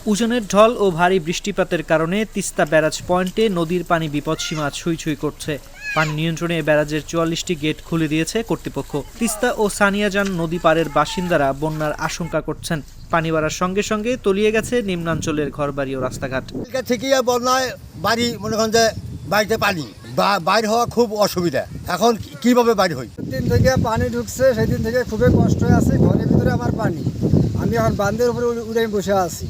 উজানের ঢল ও ভারী বৃষ্টিপাতের কারণে তিস্তা ব্যারাজ পয়েন্টে নদীর পানি বিপদসীমা ছুঁই ছুঁই করছে। পানি নিয়ন্ত্রণে ব্যারাজের ৪৪টি গেট খুলে দিয়েছে কর্তৃপক্ষ। তিস্তা ও সানিয়াজান নদী পাড়ের বাসিন্দারা বন্যার আশঙ্কা করছেন। পানি বাড়ার সঙ্গে সঙ্গে তলিয়ে গেছে নিম্নাঞ্চলের ঘরবাড়ি ও রাস্তাঘাট। থেকে বন্যায় বাড়ি মনে করেন যে বাড়িতে পানি বাইর হওয়া খুব অসুবিধা। এখন কিভাবে বাইর হই? দিন থেকে পানি ঢুকছে, সেদিন থেকে খুবই কষ্ট হয়ে আছে। ঘরের ভিতরে আমার পানি, আমি এখন বান্ধের উপরে উড়ে বসে আছি।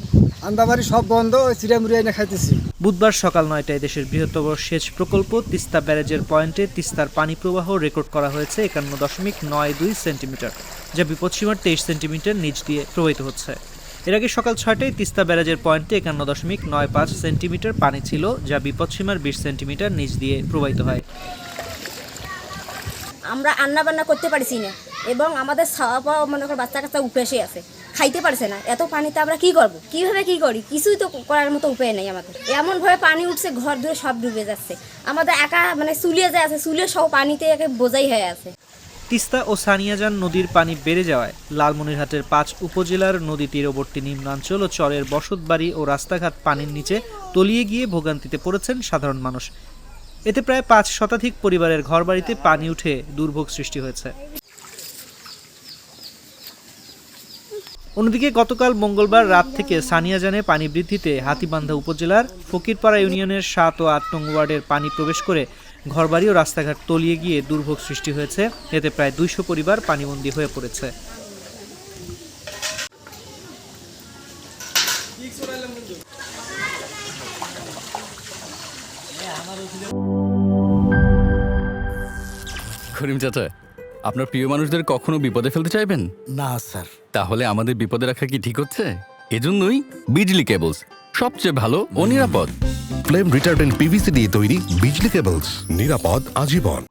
আন্দাবাড়ি সব বন্ধ, ওই চিড়ামুড়ি এনে খাইতেছি। বুধবার সকাল ৯টায় দেশের বৃহত্তম সেচ প্রকল্প তিস্তা ব্যারেজের পয়েন্টে তিস্তার পানি প্রবাহ রেকর্ড করা হয়েছে ৫১.৯২ সেন্টিমিটার, যা বিপদসীমার ২৩ সেন্টিমিটার নিচ দিয়ে প্রবাহিত হচ্ছে। এর আগে সকাল ৬টায় তিস্তা ব্যারেজের পয়েন্টে ৫১.৯৫ সেন্টিমিটার পানি ছিল, যা বিপদসীমার ২০ সেন্টিমিটার নিচ দিয়ে প্রবাহিত হয়। আমরা রান্না বান্না করতে পারছি না এবং আমাদের খাওয়া পাওয়া মনে করো বাচ্চা কাচ্চা উপেসে আছে, খাইতে পারছে না। এত পানিতে আমরা কি করব, কিভাবে কি করি, কিছুই তো করার মতো উপায় নেই আমাদের। এমনভাবে পানি উঠছে, ঘর ধরে সব ডুবে যাচ্ছে। আমাদের একা মানে চুলিয়ে যে আছে, চুলিয়ে সব পানিতে একে বোঝাই হয়ে আছে। তিস্তা ও সানিয়াজান নদীর পানি বেড়ে যাওয়ায় লালমনিরহাটের ৫ উপজেলার নদী তীরবর্তী নিম্নাঞ্চল ও চরের বসতবাড়ি ও রাস্তাঘাট পানির নিচে তলিয়ে গিয়ে ভোগান্তিতে পড়েছেন সাধারণ মানুষ। এতে প্রায় ৫ শতাধিক পরিবারের ঘরবাড়িতে পানি উঠে দুর্ভোগ সৃষ্টি হয়েছে। অন্যদিকে গতকাল মঙ্গলবার রাত থেকে সানিয়াজানে পানি বৃদ্ধিতে হাতীবান্ধা উপজেলার ফকিরপাড়া ইউনিয়নের ৭ ও ৮ নং ওয়ার্ডের পানি প্রবেশ করে ঘরবাড়ি ও রাস্তাঘাট তলিয়ে গিয়ে দুর্ভোগ সৃষ্টি হয়েছে। এতে প্রায় ২০০ পরিবার পানিবন্দী হয়ে পড়েছে। করিম চাচা, আপনার প্রিয় মানুষদের কখনো বিপদে ফেলতে চাইবেন না স্যার। তাহলে আমাদের বিপদে রাখা কি ঠিক হচ্ছে? এজন্যই বিজলি কেবলস সবচেয়ে ভালো ও নিরাপদ। ফ্লেম রিটার্ডেন্ট পিভিসি দিয়ে তৈরি বিজলি কেবলস, নিরাপদ আজীবন।